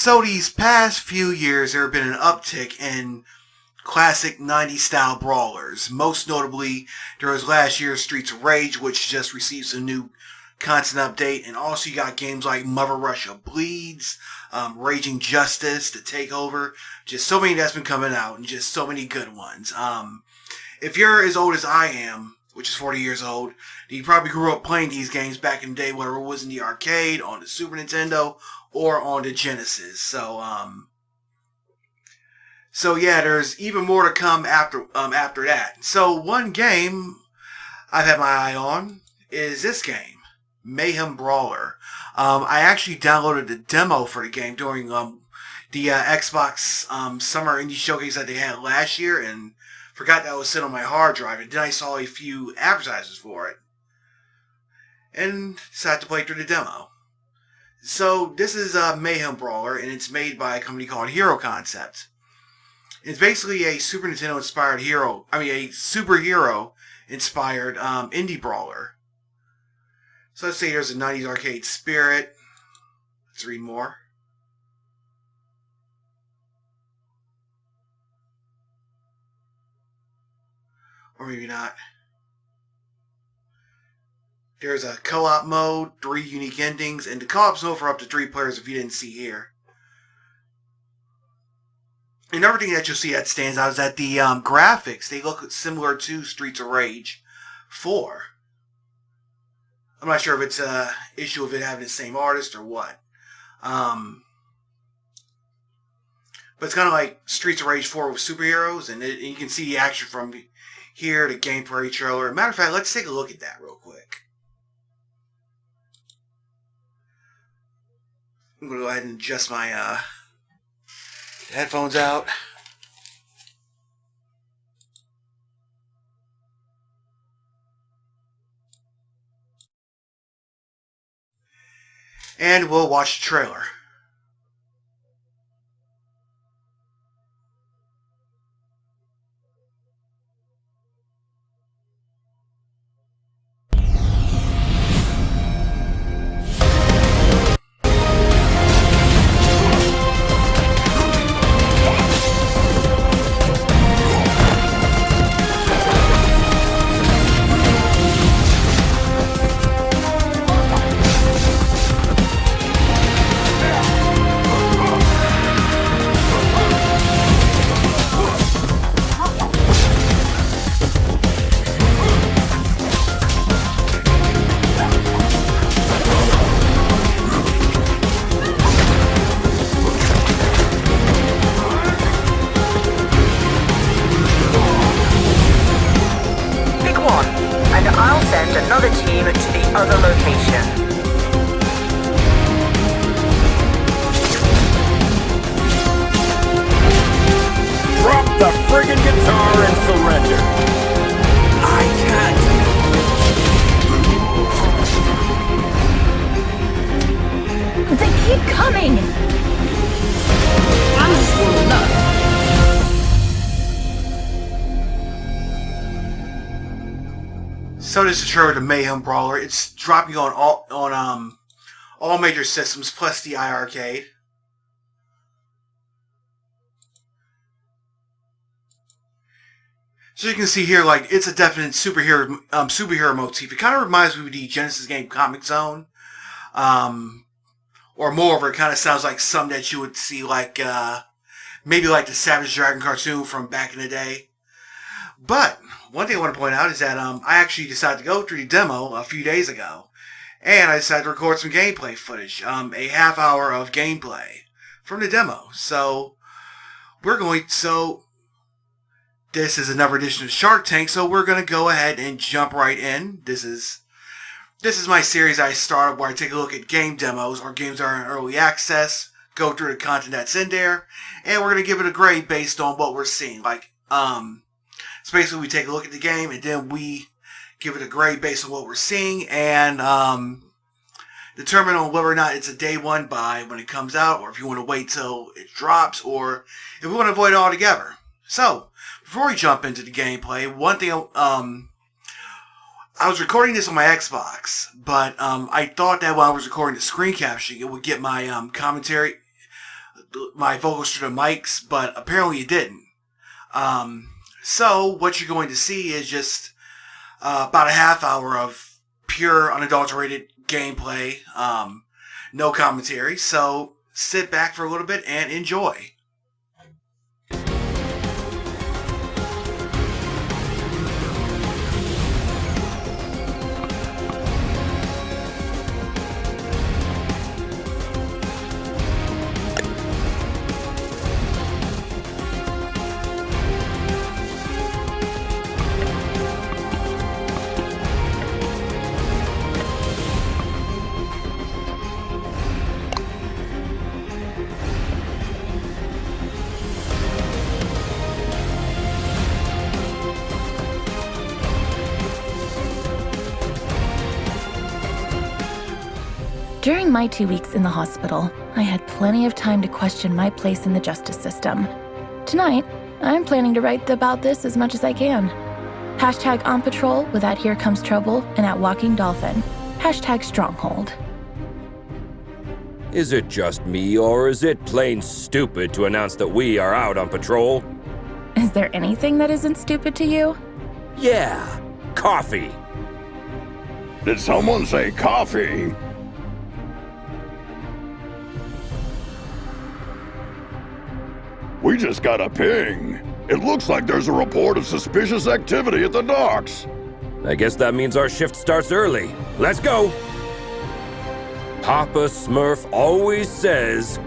So these past few years, there have been an uptick in classic 90s style brawlers. Most notably, there was last year's Streets of Rage, which just received some new content update, and also you got games like Mother Russia Bleeds, Raging Justice, The Takeover, just so many that's been coming out, and just so many good ones. If you're as old as I am, which is 40 years old, you probably grew up playing these games back in the day, whether it was in the arcade, on the Super Nintendo, or on the Genesis. So yeah, there's even more to come after that. So one game I've had my eye on is this game, Mayhem Brawler. I actually downloaded the demo for the game during the Xbox Summer Indie Showcase that they had last year, and forgot that was sitting on my hard drive. And then I saw a few advertisements for it, and decided to play through the demo. So this is Mayhem Brawler, and it's made by a company called Hero Concept. It's basically a Super Nintendo inspired a superhero inspired indie brawler. So let's say there's a 90s arcade spirit. Let's read more. Or maybe not. There's a co-op mode, 3 unique endings, and the co-op's mode for up to 3 players if you didn't see here. Another thing that you'll see that stands out is that the graphics, they look similar to Streets of Rage 4. I'm not sure if it's an issue of it having the same artist or what. But it's kind of like Streets of Rage 4 with superheroes, and you can see the action from here, the gameplay trailer. Matter of fact, let's take a look at that real quick. I'm going to go ahead and adjust my headphones out. And we'll watch the trailer. Another team to the other location. Drop the friggin' guitar and surrender. I can't. They keep coming. I'm just warming up. So this is the trailer to Mayhem Brawler. It's dropping on all major systems plus the iArcade. So you can see here, like, it's a definite superhero motif. It kind of reminds me of the Genesis game Comic Zone, or moreover, it kind of sounds like something that you would see like maybe like the Savage Dragon cartoon from back in the day. But one thing I want to point out is that I actually decided to go through the demo a few days ago, and I decided to record some gameplay footage, a half hour of gameplay from the demo. So this is another edition of Shark Tank, so we're going to go ahead and jump right in. This is my series I started where I take a look at game demos or games that are in early access, go through the content that's in there, and we're going to give it a grade based on what we're seeing. So basically we take a look at the game and then we give it a grade based on what we're seeing and determine on whether or not it's a day one buy when it comes out, or if you want to wait till it drops, or if we want to avoid it altogether. So, before we jump into the gameplay, one thing, I was recording this on my Xbox, but I thought that while I was recording the screen capturing, it would get my commentary my vocals through the mics, but apparently it didn't. So what you're going to see is just about a half hour of pure, unadulterated gameplay, no commentary. So sit back for a little bit and enjoy. During my 2 weeks in the hospital, I had plenty of time to question my place in the justice system. Tonight, I'm planning to write about this as much as I can. Hashtag on patrol with at Here Comes Trouble and at Walking Dolphin. Hashtag Stronghold. Is it just me, or is it plain stupid to announce that we are out on patrol? Is there anything that isn't stupid to you? Yeah, coffee. Did someone say coffee? We just got a ping. It looks like there's a report of suspicious activity at the docks. I guess that means our shift starts early. Let's go! Papa Smurf always says...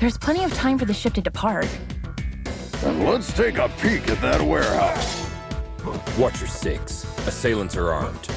There's plenty of time for the ship to depart. And let's take a peek at that warehouse. Watch your six. Assailants are armed.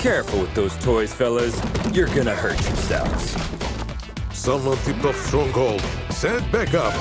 Careful with those toys, fellas. You're gonna hurt yourselves. Someone tipped off Stronghold. Send it back up.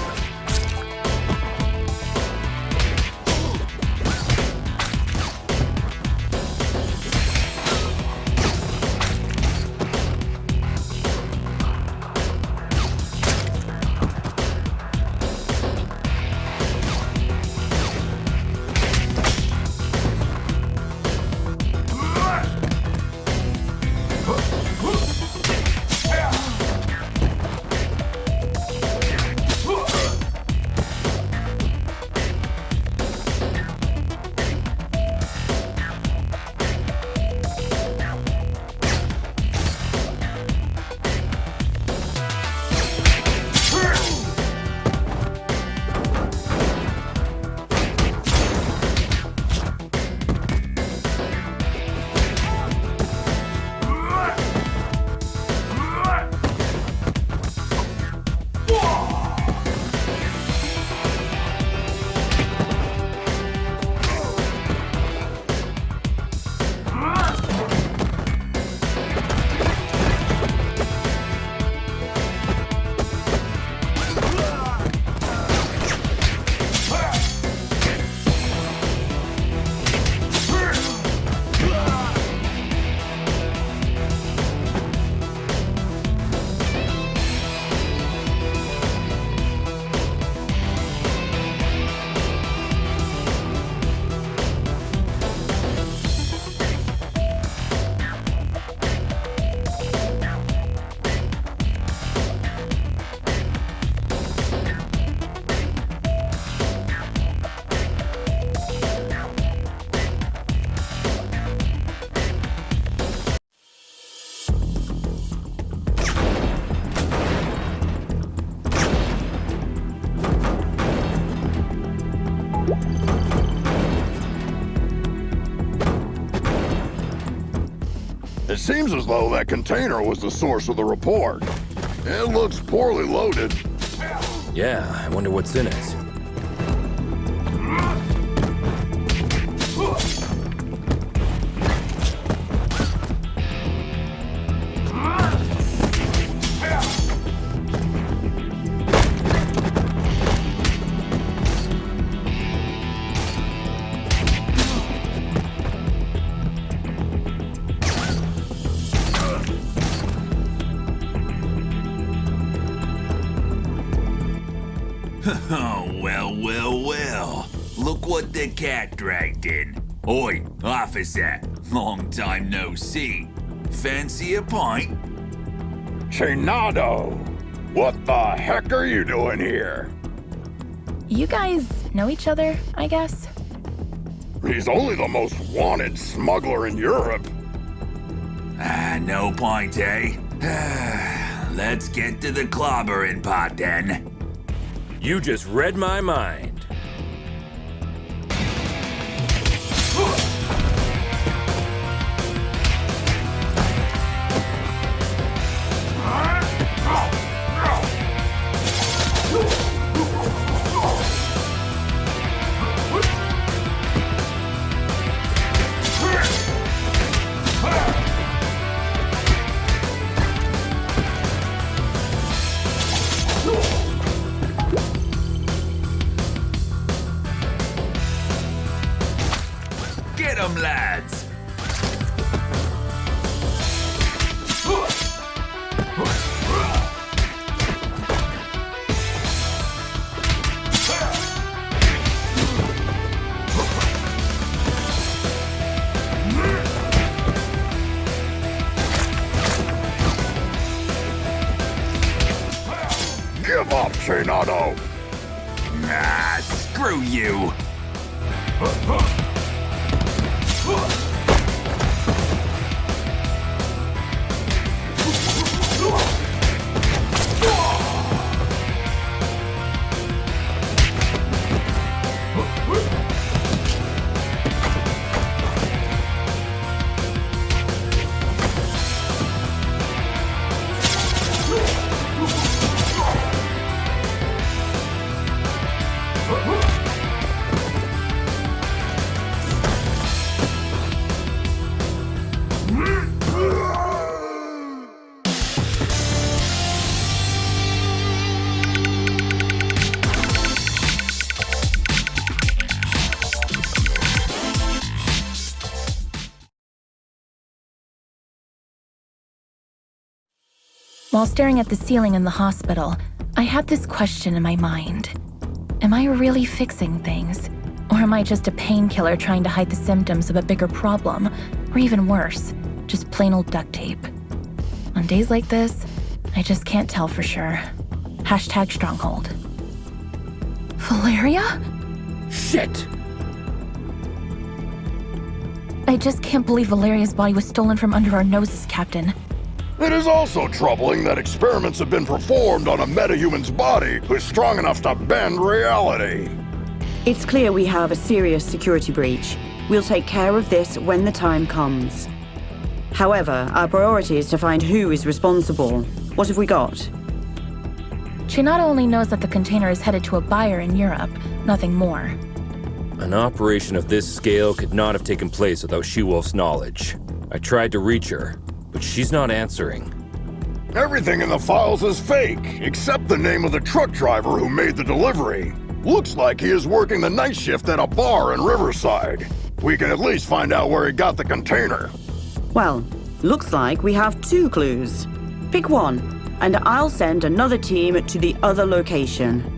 It seems as though that container was the source of the report. It looks poorly loaded. Yeah, I wonder what's in it. Oh, well. Look what the cat dragged in. Oi, officer. Long time no see. Fancy a pint? Chinado! What the heck are you doing here? You guys know each other, I guess? He's only the most wanted smuggler in Europe. No point, eh? Let's get to the clobbering pot then. You just read my mind. Get 'em, lads! Give up, Chinado! Ah, screw you! While staring at the ceiling in the hospital, I had this question in my mind. Am I really fixing things? Or am I just a painkiller trying to hide the symptoms of a bigger problem? Or even worse, just plain old duct tape? On days like this, I just can't tell for sure. Hashtag Stronghold. Valeria? Shit! I just can't believe Valeria's body was stolen from under our noses, Captain. It is also troubling that experiments have been performed on a metahuman's body who's strong enough to bend reality. It's clear we have a serious security breach. We'll take care of this when the time comes. However, our priority is to find who is responsible. What have we got? She not only knows that the container is headed to a buyer in Europe, nothing more. An operation of this scale could not have taken place without She-Wolf's knowledge. I tried to reach her, but she's not answering. Everything in the files is fake, except the name of the truck driver who made the delivery. Looks like he is working the night shift at a bar in Riverside. We can at least find out where he got the container. Well, looks like we have 2 clues. Pick one, and I'll send another team to the other location.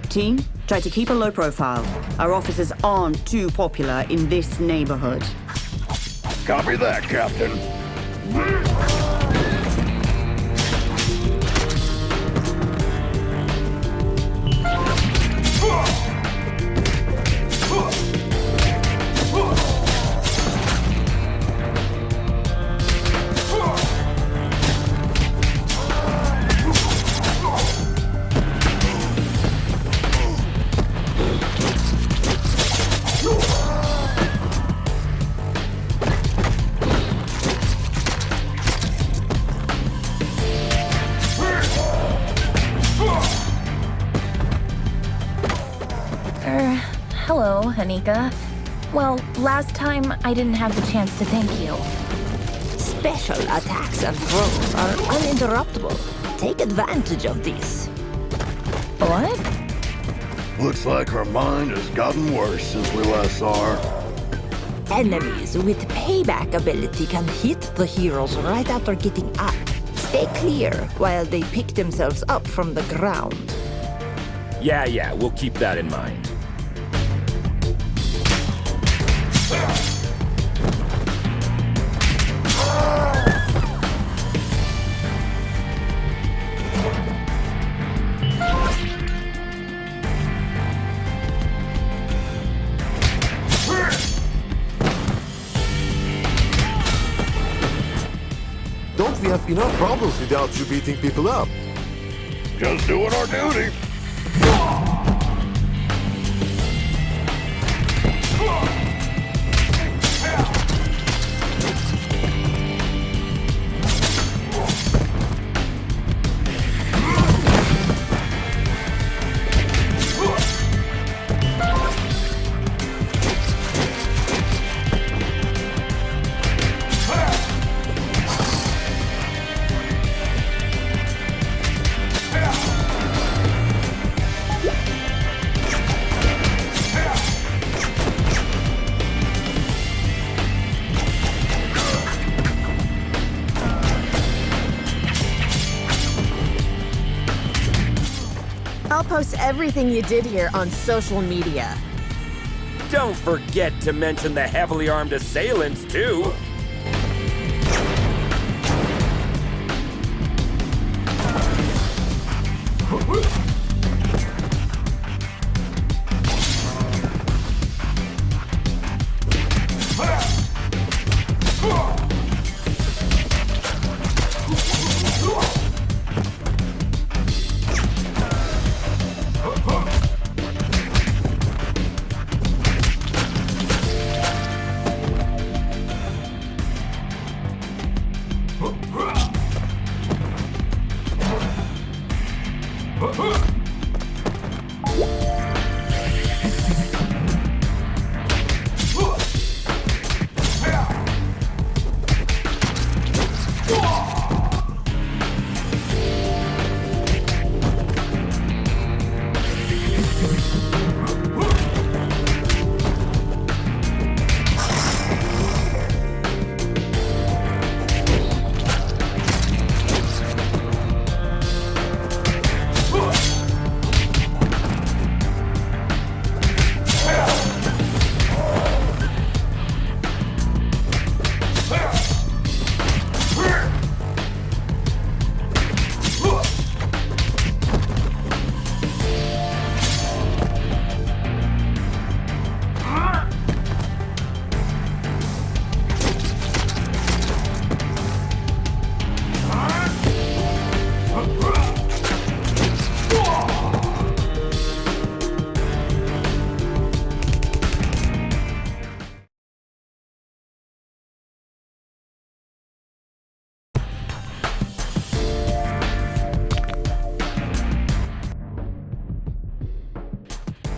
Team, try to keep a low profile. Our officers aren't too popular in this neighborhood. Copy that, Captain. Hello, Anika. Well, last time I didn't have the chance to thank you. Special attacks and throws are uninterruptible. Take advantage of this. What? Looks like her mind has gotten worse since we last saw her. Enemies with payback ability can hit the heroes right after getting up. Stay clear while they pick themselves up from the ground. Yeah, we'll keep that in mind. Don't we have enough problems without you beating people up? Just doing our duty. I'll post everything you did here on social media. Don't forget to mention the heavily armed assailants, too.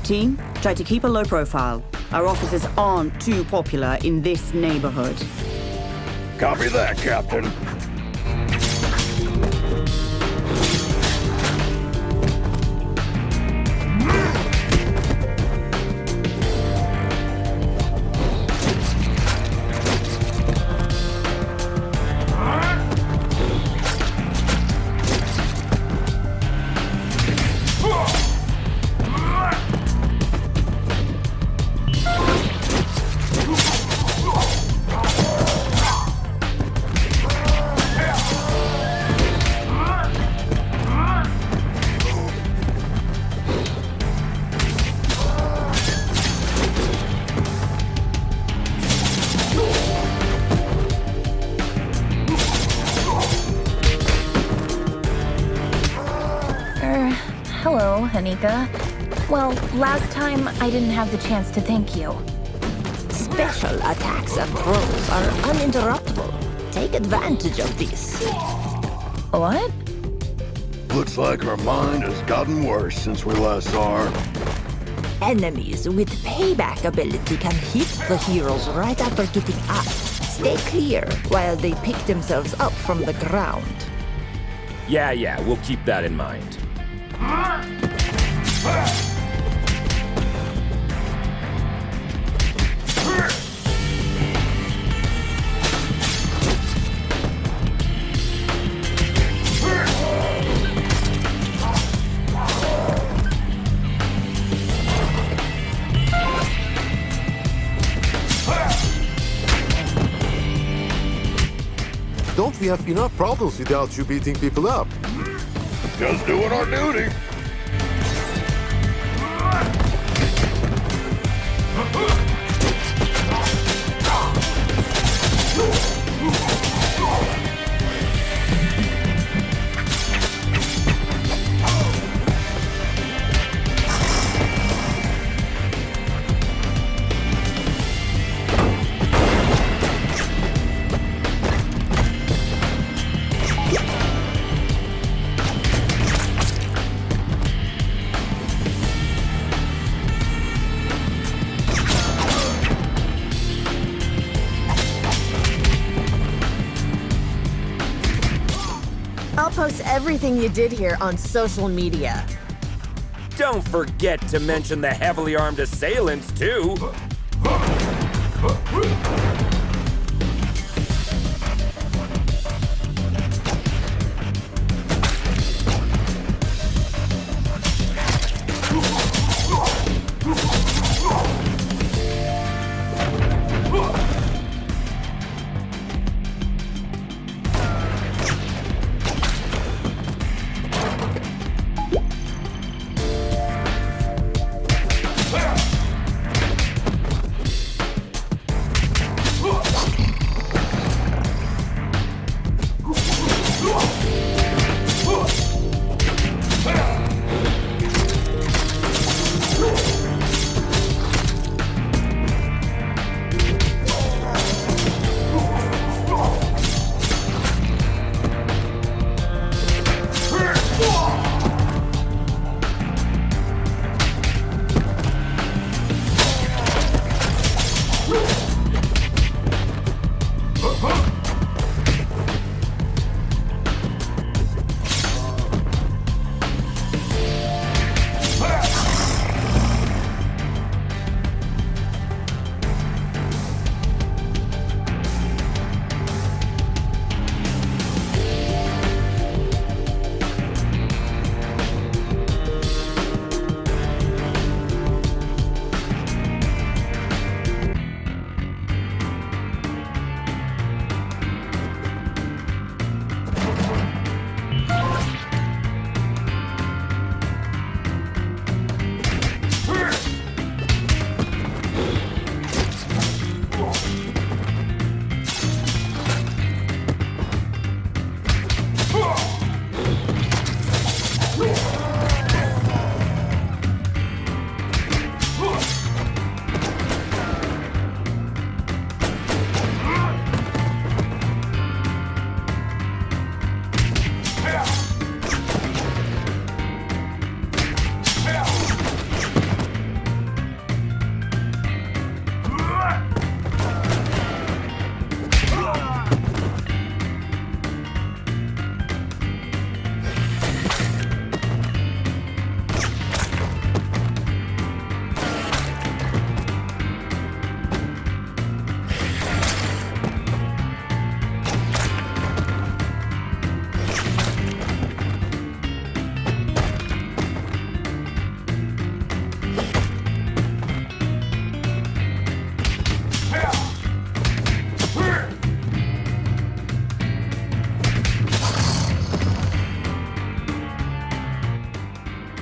Team, try to keep a low profile. Our officers aren't too popular in this neighborhood. Copy that, Captain. Hello, Anika. Well, last time I didn't have the chance to thank you. Special attacks and throws are uninterruptible. Take advantage of this. What? Looks like our mind has gotten worse since we last saw her. Enemies with payback ability can hit the heroes right after getting up. Stay clear while they pick themselves up from the ground. Yeah, we'll keep that in mind. Don't we have enough problems without you beating people up? Just doing our duty. I'll post everything you did here on social media. Don't forget to mention the heavily armed assailants, too.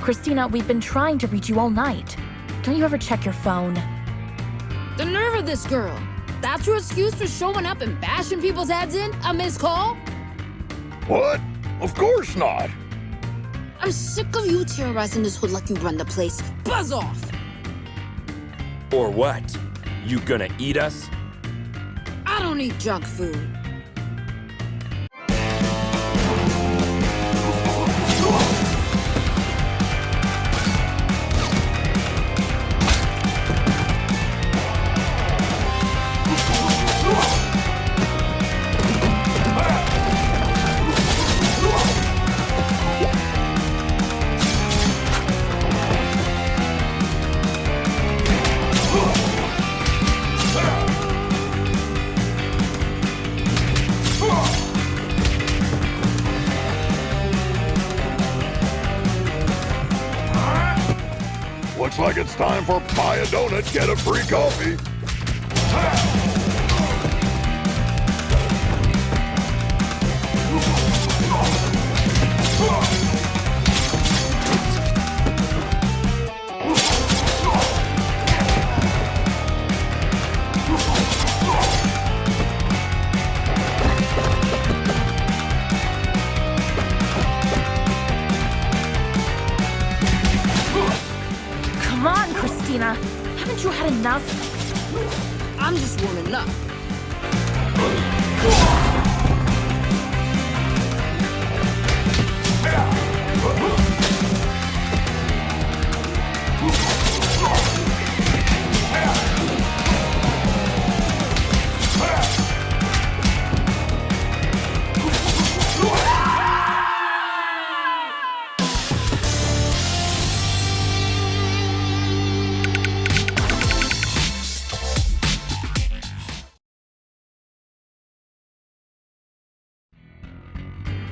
Christina, we've been trying to reach you all night. Don't you ever check your phone? The nerve of this girl. That's your excuse for showing up and bashing people's heads in? A missed call? What? Of course not. I'm sick of you terrorizing this hood like you run the place. Buzz off! Or what? You gonna eat us? I don't eat junk food. Looks like it's time for buy a donut, get a free coffee. Come on, Christina. Haven't you had enough? I'm just warming up.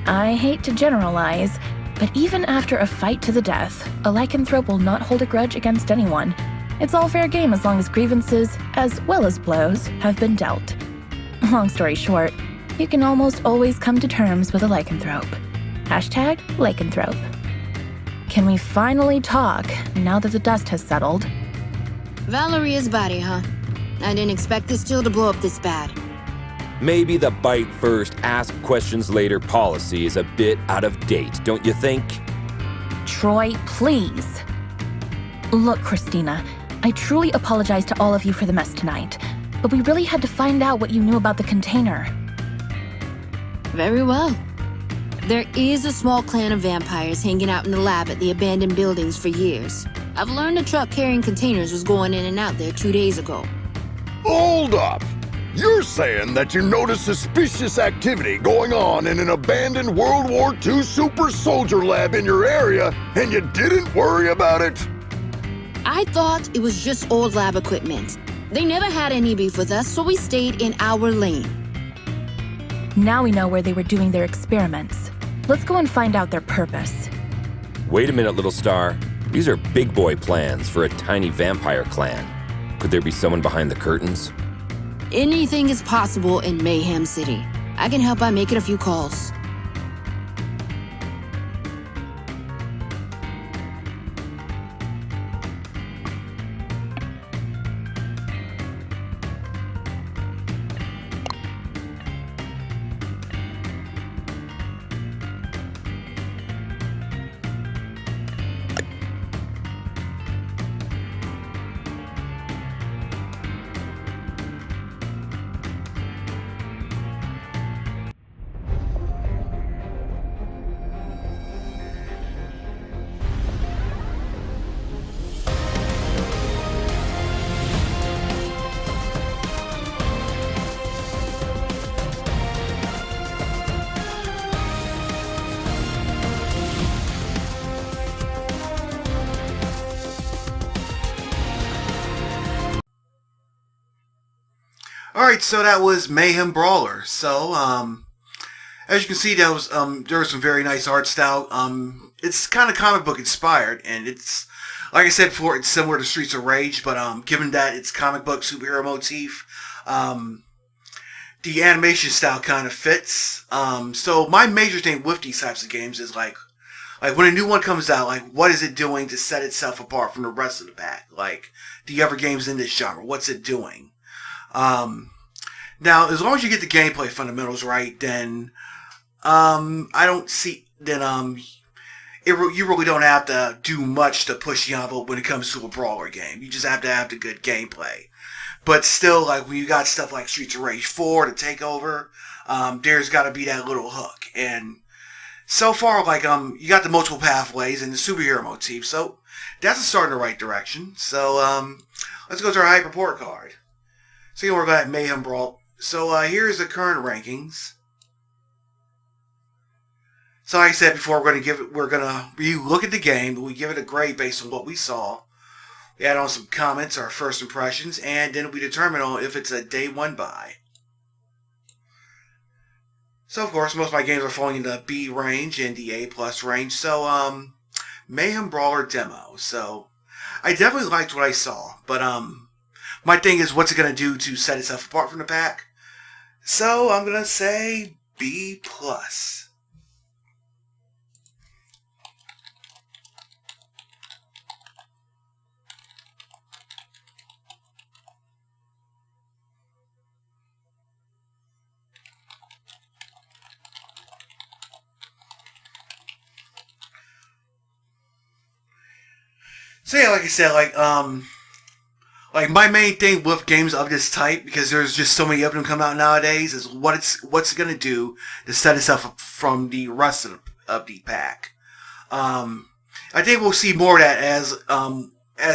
I hate to generalize, but even after a fight to the death, a lycanthrope will not hold a grudge against anyone. It's all fair game as long as grievances, as well as blows, have been dealt. Long story short, you can almost always come to terms with a lycanthrope. Hashtag lycanthrope. Can we finally talk now that the dust has settled? Valeria's body, huh? I didn't expect this chill to blow up this bad. Maybe the bite first, ask questions later policy is a bit out of date, don't you think? Troy, please. Look, Christina, I truly apologize to all of you for the mess tonight, but we really had to find out what you knew about the container. Very well. There is a small clan of vampires hanging out in the lab at the abandoned buildings for years. I've learned a truck carrying containers was going in and out there 2 days ago. Hold up! You're saying that you noticed suspicious activity going on in an abandoned World War II super soldier lab in your area, and you didn't worry about it? I thought it was just old lab equipment. They never had any beef with us, so we stayed in our lane. Now we know where they were doing their experiments. Let's go and find out their purpose. Wait a minute, little star. These are big boy plans for a tiny vampire clan. Could there be someone behind the curtains? Anything is possible in Mayhem City. I can help by making a few calls. Alright, so that was Mayhem Brawler. So, as you can see, that was there was some very nice art style. It's kind of comic book inspired, and it's, like I said before, it's similar to Streets of Rage, but given that it's comic book superhero motif, the animation style kind of fits. So my major thing with these types of games is, like, Like, when a new one comes out, like, what is it doing to set itself apart from the rest of the pack? Like, the other games in this genre, what's it doing? Now, as long as you get the gameplay fundamentals right, then, I don't see, then, you really don't have to do much to push the envelope when it comes to a brawler game. You just have to have the good gameplay. But still, like, when you got stuff like Streets of Rage 4 to take over, there's got to be that little hook. And so far, like, you got the multiple pathways and the superhero motif, so that's a start in the right direction. So, let's go to our hype report card. So, we're going to Mayhem Brawl. So, here's the current rankings. So, like I said before, we're gonna look at the game, we give it a grade based on what we saw. We add on some comments, our first impressions, and then we determine on if it's a day one buy. So, of course, most of my games are falling in the B range and the A+ range. So, Mayhem Brawler demo. So, I definitely liked what I saw, but my thing is, what's it gonna do to set itself apart from the pack? So, I'm gonna say B+. So yeah, like I said, like my main thing with games of this type, because there's just so many of them come out nowadays, is what's it gonna do to set itself up from the rest of the pack. I think we'll see more of that as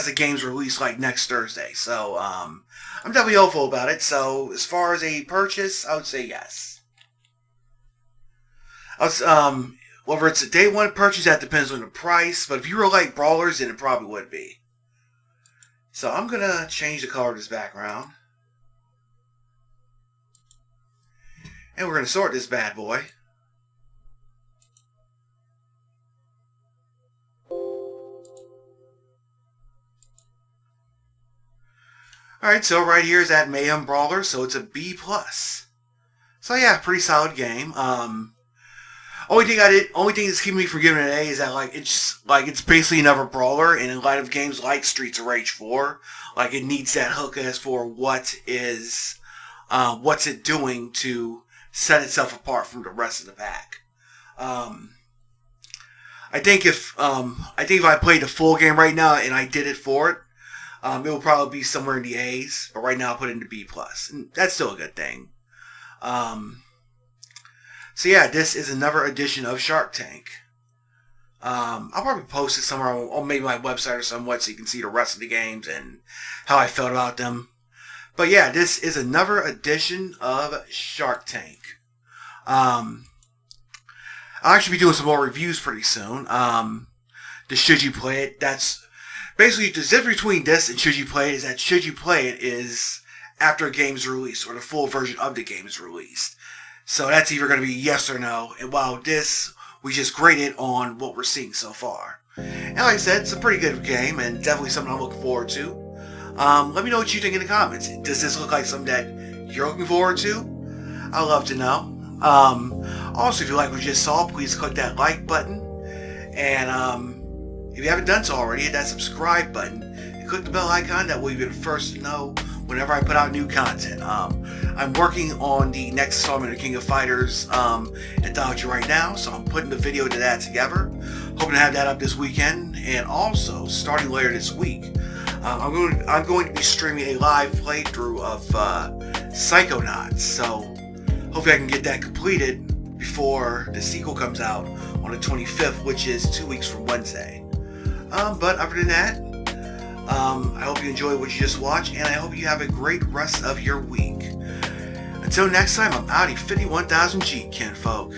the games release, like next Thursday. So I'm definitely hopeful about it. So as far as a purchase, I would say yes. Whether it's a day one purchase, that depends on the price. But if you really like brawlers, then it probably would be. So I'm going to change the color of this background. And we're going to sort this bad boy. Alright, so right here is that Mayhem Brawler, so it's a B+. So yeah, pretty solid game. Only thing that's keeping me from giving it an A is that it's basically another brawler, and in light of games like Streets of Rage 4, like it needs that hook as for what's it doing to set itself apart from the rest of the pack. I think if I played the full game right now and I did it for it, it will probably be somewhere in the A's, but right now I'll put it into B+, and that's still a good thing. So yeah, this is another edition of Shark Tank. I'll probably post it somewhere on maybe my website or somewhat, so you can see the rest of the games and how I felt about them. But yeah, this is another edition of Shark Tank. I'll actually be doing some more reviews pretty soon. The Should You Play It, that's basically the difference between this and Should You Play It is that Should You Play It is after a game's released, or the full version of the game is released. So that's either going to be yes or no. And while this, we just graded on what we're seeing so far. And like I said, it's a pretty good game and definitely something I'm looking forward to. Let me know what you think in the comments. Does this look like something that you're looking forward to? I'd love to know. Also, if you like what you just saw, please click that like button. And if you haven't done so already, hit that subscribe button and click the bell icon. That way you'll be the first to know whenever I put out new content. I'm working on the next installment of King of Fighters anthology right now, so I'm putting the video to that together. Hoping to have that up this weekend, and also starting later this week, I'm going to be streaming a live playthrough of Psychonauts. So hopefully I can get that completed before the sequel comes out on the 25th, which is 2 weeks from Wednesday. But other than that, I hope you enjoyed what you just watched, and I hope you have a great rest of your week. Until next time, I'm Audi 51,000G, kinfolk.